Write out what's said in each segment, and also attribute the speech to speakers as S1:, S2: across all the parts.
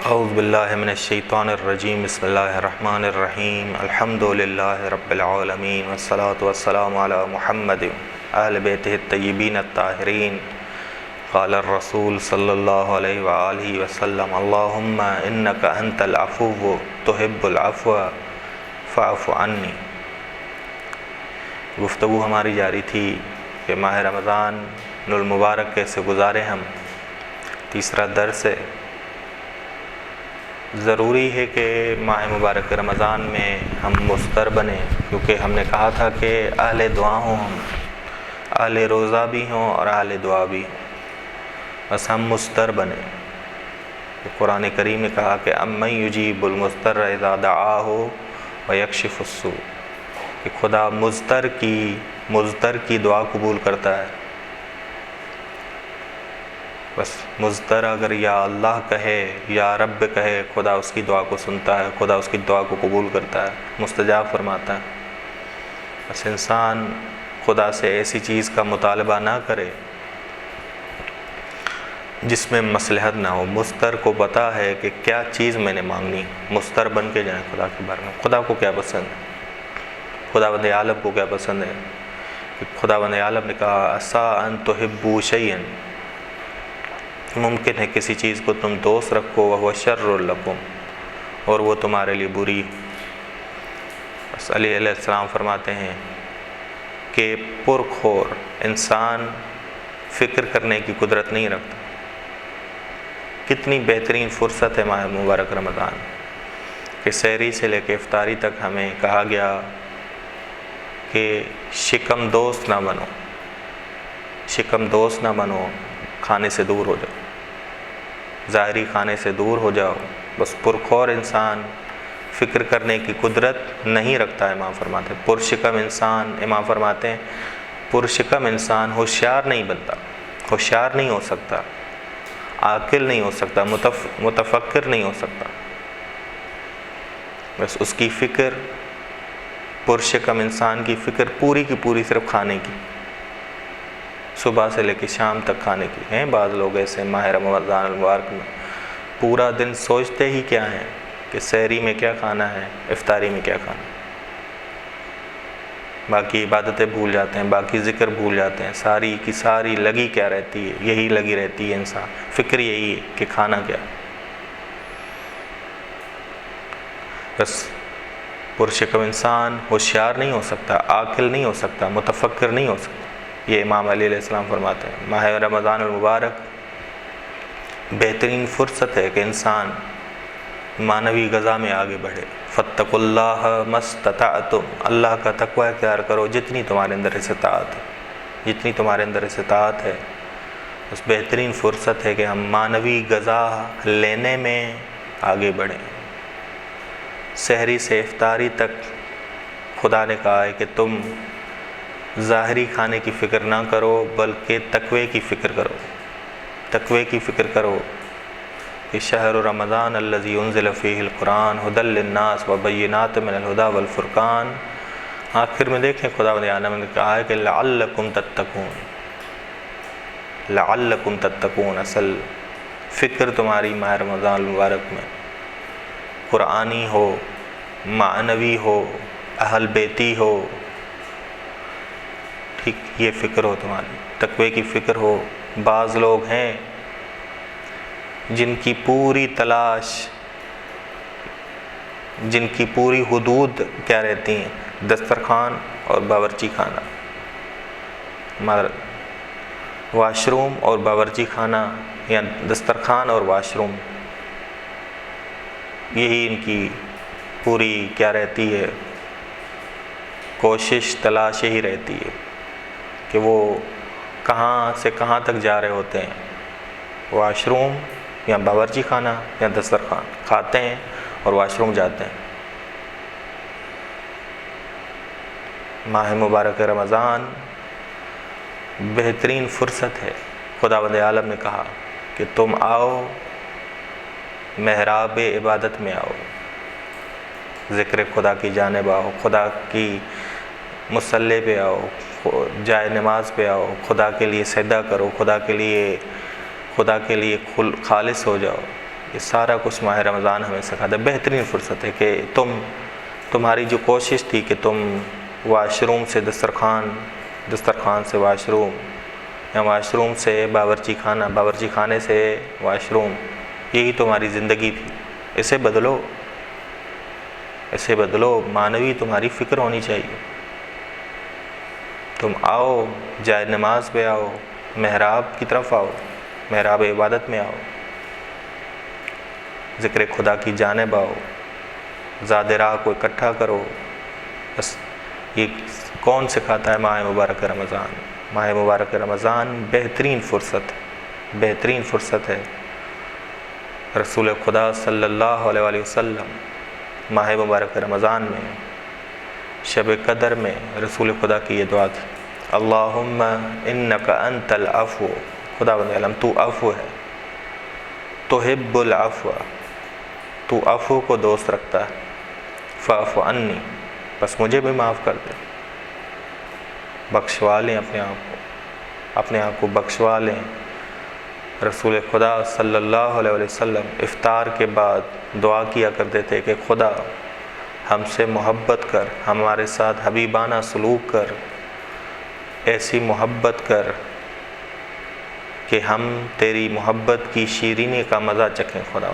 S1: اعوذ باللہ من الشیطان الرجیم بسم اللہ الرحمن الرحیم الحمد للہ رب العالمین والصلاة والسلام علی محمد اہل بیتہ الطیبین الطاہرین قال الرسول صلی اللہ علیہ وآلہ وسلم اللہم انکا انت العفو تحب العفو فاعف عنی۔ گفتگو ہماری جاری تھی کہ ماہ رمضان المبارک کیسے گزارے ہم، تیسرا درس ہے۔ ضروری ہے کہ ماہ مبارک رمضان میں ہم مستر بنیں، کیونکہ ہم نے کہا تھا کہ اہل دعا ہوں، ہم اہل روزہ بھی ہوں اور اہل دعا بھی ہوں، بس ہم مستر بنیں۔ قرآن کریم نے کہا کہ امن یجیب المضطر اذا دعاہ ویکشف السوء، کہ خدا مضطر کی دعا قبول کرتا ہے۔ بس مضطر اگر یا اللہ کہے یا رب کہے، خدا اس کی دعا کو سنتا ہے، خدا اس کی دعا کو قبول کرتا ہے، مستجاب فرماتا ہے۔ بس انسان خدا سے ایسی چیز کا مطالبہ نہ کرے جس میں مصلحت نہ ہو۔ مضطر کو پتہ ہے کہ کیا چیز میں نے مانگنی، مضطر بن کے جائیں خدا کے بارے میں۔ خدا کو کیا پسند ہے، خدا بند عالم کو کیا پسند ہے؟ خدا بند عالم نے کہا عسیٰ ان تحبوا شیئا، ممکن ہے کسی چیز کو تم دوست رکھو وہو شر لکم، اور وہ تمہارے لیے بری۔ بس علیہ السلام فرماتے ہیں کہ پرخور انسان فکر کرنے کی قدرت نہیں رکھتا۔ کتنی بہترین فرصت ہے ماہ مبارک رمضان کہ سحری سے لے کے افطاری تک ہمیں کہا گیا کہ شکم دوست نہ بنو، شکم دوست نہ بنو، کھانے سے دور ہو جاؤ، ظاہری کھانے سے دور ہو جاؤ۔ بس پرخور انسان فکر کرنے کی قدرت نہیں رکھتا۔ امام فرماتے ہیں پرشکم انسان، امام فرماتے ہیں پرشکم انسان ہوشیار نہیں بنتا، ہوشیار نہیں ہو سکتا، عاقل نہیں ہو سکتا، متفکر نہیں ہو سکتا۔ بس اس کی فکر، پرشکم انسان کی فکر پوری کی پوری صرف کھانے کی، صبح سے لے کے شام تک کھانے کی۔ ہیں بعض لوگ ایسے ماہ رمضان المبارک میں پورا دن سوچتے ہی کیا ہیں کہ سحری میں کیا کھانا ہے، افطاری میں کیا کھانا ہے، باقی عبادتیں بھول جاتے ہیں، باقی ذکر بھول جاتے ہیں۔ ساری کی ساری لگی کیا رہتی ہے، یہی لگی رہتی ہے انسان، فکر یہی ہے کہ کھانا کیا۔ بس پرشکم انسان ہوشیار نہیں ہو سکتا، عاقل نہیں ہو سکتا، متفکر نہیں ہو سکتا۔ یہ امام علیہ السلام فرماتے ہیں ماہ رمضان المبارک بہترین فرصت ہے کہ انسان معنوی غذا میں آگے بڑھے۔ فاتقوا اللہ ما استطعتم، اللہ کا تقوی اختیار کرو جتنی تمہارے اندر استطاعت ہے، جتنی تمہارے اندر استطاعت ہے۔ اس بہترین فرصت ہے کہ ہم معنوی غذا لینے میں آگے بڑھیں۔ سحری سے افطاری تک خدا نے کہا ہے کہ تم ظاہری کھانے کی فکر نہ کرو بلکہ تقوی کی فکر کرو، تقوی کی فکر کرو کہ شہر رمضان الذی انزل فیہ القرآن ھدی للناس وبینات من الھدی والفرقان۔ آخر میں دیکھیں خدا بند عالم نے کہا ہے کہ لعلکم تتقون، لعلکم تتقون۔ اصل فکر تمہاری ماہ رمضان المبارک میں قرآنی ہو، معنوی ہو، اہل بیتی ہو، ٹھیک یہ فکر ہو تمہاری، تقوی کی فکر ہو۔ بعض لوگ ہیں جن کی پوری تلاش، جن کی پوری حدود کیا رہتی ہیں، دسترخوان اور باورچی خانہ، واش روم اور باورچی خانہ، یا دسترخوان اور واش روم، یہی ان کی پوری کیا رہتی ہے، کوشش تلاش یہی رہتی ہے کہ وہ کہاں سے کہاں تک جا رہے ہوتے ہیں، واش روم یا باورچی خانہ یا دسترخوان، کھاتے ہیں اور واش روم جاتے ہیں۔ ماہ مبارک رمضان بہترین فرصت ہے۔ خدا بند عالم نے کہا کہ تم آؤ، محراب عبادت میں آؤ، ذکر خدا کی جانب آؤ، خدا کی مصلی پہ آؤ، جائے نماز پہ آؤ، خدا کے لیے سجدہ کرو، خدا کے لیے خالص ہو جاؤ۔ یہ سارا کچھ ماہ رمضان ہمیں سکھاتا ہے۔ بہترین فرصت ہے کہ تمہاری جو کوشش تھی کہ تم واش روم سے دسترخوان سے واش روم، یا واش روم سے باورچی خانے سے واش روم، یہی تمہاری زندگی تھی، اسے بدلو، معنوی تمہاری فکر ہونی چاہیے۔ تم آؤ، جائے نماز پہ آؤ، محراب کی طرف آؤ، محراب عبادت میں آؤ، ذکر خدا کی جانب آؤ، زاد راہ کو اکٹھا کرو۔ بس یہ کون سکھاتا ہے؟ ماہ مبارک رمضان۔ ماہ مبارک رمضان بہترین فرصت ہے۔ رسول خدا صلی اللہ علیہ وسلم ماہ مبارک رمضان میں شب قدر میں رسول خدا کی یہ دعا تھی، اللہم انک انت العفو، خدا بند عالم تو عفو ہے، تحب العفو، تو عفو کو دوست رکھتا ہے، فاعف عنی، بس مجھے بھی معاف کر دے، بخشوا لیں اپنے آپ کو بخشوا لیں۔ رسول خدا صلی اللہ علیہ وسلم افطار کے بعد دعا کیا کرتے تھے کہ خدا ہم سے محبت کر، ہمارے ساتھ حبیبانہ سلوک کر، ایسی محبت کر کہ ہم تیری محبت کی شیرینی کا مزہ چکھیں، خدا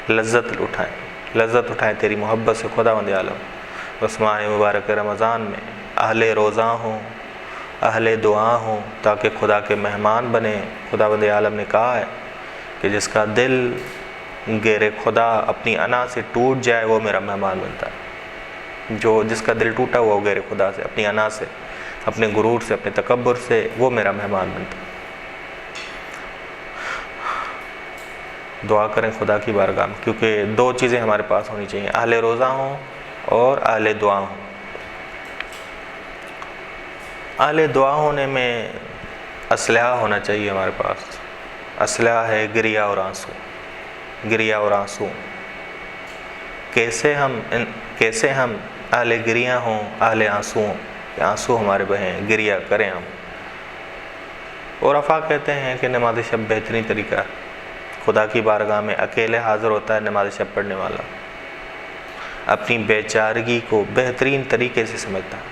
S1: لذت اٹھائیں تیری محبت سے، خدا وند عالم۔ اس ماہ مبارک رمضان میں اہل روزہ ہوں، اہل دعا ہوں، تاکہ خدا کے مہمان بنیں۔ خدا وند عالم نے کہا ہے کہ جس کا دل غیر خدا اپنی انا سے ٹوٹ جائے وہ میرا مہمان بنتا ہے۔ جس کا دل ٹوٹا ہوا غیر خدا سے، اپنی انا سے، اپنے غرور سے، اپنے تکبر سے، وہ میرا مہمان بنتا ہے۔ دعا کریں خدا کی بارگاہ میں، کیونکہ دو چیزیں ہمارے پاس ہونی چاہیے، اہل روزہ ہوں اور اہل دعا ہوں۔ اہل دعا ہونے میں اسلحہ ہونا چاہیے ہمارے پاس۔ اسلحہ ہے گریہ اور آنسو۔ کیسے ہم اہل گریہ ہوں، اہل آنسو ہوں، کہ آنسو ہمارے بہیں، گریہ کریں ہم۔ اور عرفہ کہتے ہیں کہ نماز شب بہترین طریقہ ہے، خدا کی بارگاہ میں اکیلے حاضر ہوتا ہے نماز شب پڑھنے والا، اپنی بیچارگی کو بہترین طریقے سے سمجھتا ہے،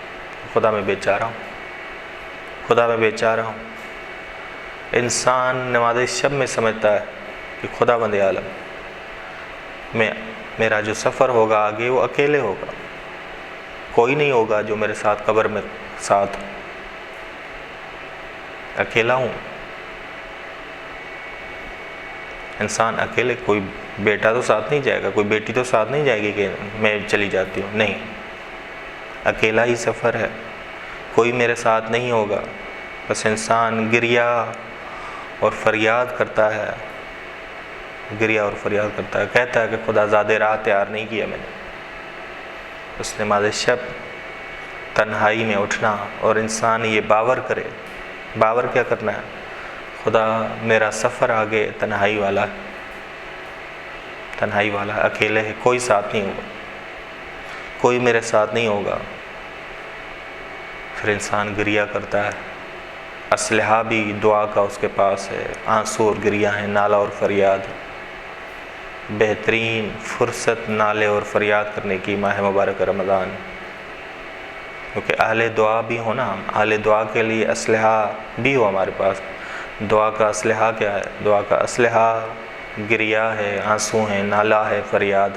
S1: خدا میں بیچارہ ہوں۔ انسان نماز شب میں سمجھتا ہے کہ خدا بند عالم، میرا جو سفر ہوگا آگے وہ اکیلے ہوگا، کوئی نہیں ہوگا جو میرے ساتھ قبر میں ساتھ، اکیلا ہوں۔ انسان اکیلے، کوئی بیٹا تو ساتھ نہیں جائے گا، کوئی بیٹی تو ساتھ نہیں جائے گی کہ میں چلی جاتی ہوں، نہیں، اکیلا ہی سفر ہے، کوئی میرے ساتھ نہیں ہوگا۔ بس انسان گریہ اور فریاد کرتا ہے، کہتا ہے کہ خدا زیادہ راہ تیار نہیں کیا میں نے۔ اس نماز شب تنہائی میں اٹھنا، اور انسان یہ باور کیا کرنا ہے، خدا میرا سفر آگے تنہائی والا اکیلے ہے، کوئی ساتھ نہیں ہوگا، کوئی میرے ساتھ نہیں ہوگا۔ پھر انسان گریہ کرتا ہے، اسلحہ بھی دعا کا اس کے پاس ہے، آنسو اور گریہ ہیں، نالہ اور فریاد۔ بہترین فرصت نالے اور فریاد کرنے کی ماہ مبارک رمضان، کیونکہ اہل دعا بھی ہو نا، اہل دعا کے لیے اسلحہ بھی ہو ہمارے پاس۔ دعا کا اسلحہ کیا ہے؟ دعا کا اسلحہ گریہ ہے، آنسو ہیں، نالہ ہے فریاد۔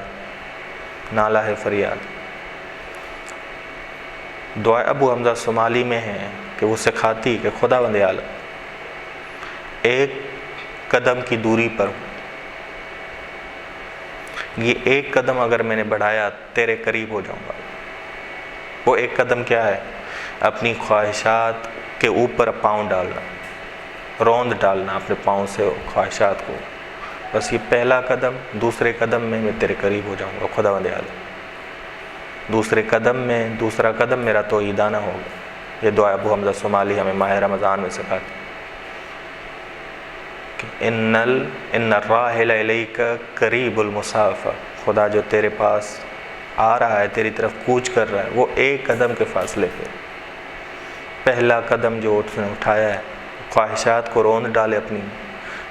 S1: دعا ابو حمزہ صومالی میں ہے کہ وہ سکھاتی کہ خدا بند عالم، ایک قدم کی دوری پر، یہ ایک قدم اگر میں نے بڑھایا تیرے قریب ہو جاؤں گا۔ وہ ایک قدم کیا ہے؟ اپنی خواہشات کے اوپر پاؤں ڈالنا، روند ڈالنا اپنے پاؤں سے خواہشات کو۔ بس یہ پہلا قدم، دوسرے قدم میں تیرے قریب ہو جاؤں گا خدا بند عالم۔ دوسرا قدم میرا توحیدانہ ہوگا۔ یہ دعا ابو حمزہ صومالی ہمیں ماہ رمضان میں سکھاتی کہ ان الراحل الیک قریب المسافہ، خدا جو تیرے پاس آ رہا ہے، تیری طرف کوچ کر رہا ہے، وہ ایک قدم کے فاصلے پہ۔ پہلا قدم جو اس نے اٹھایا ہے، خواہشات کو روند ڈالے اپنی،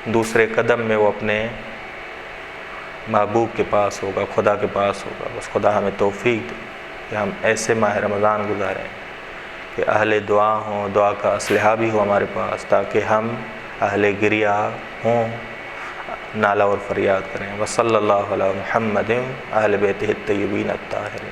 S1: دوسرے قدم میں وہ اپنے محبوب کے پاس ہوگا، خدا کے پاس ہوگا۔ بس خدا ہمیں توفیق دے کہ ہم ایسے ماہ رمضان گزاریں کہ اہل دعا ہوں، دعا کا اسلحہ بھی ہو ہمارے پاس، تاکہ ہم اہل گریہ ہوں، نالہ اور فریاد کریں۔ وصلی اللہ علی محمد اہل بیتہ الطیبین الطاہرین۔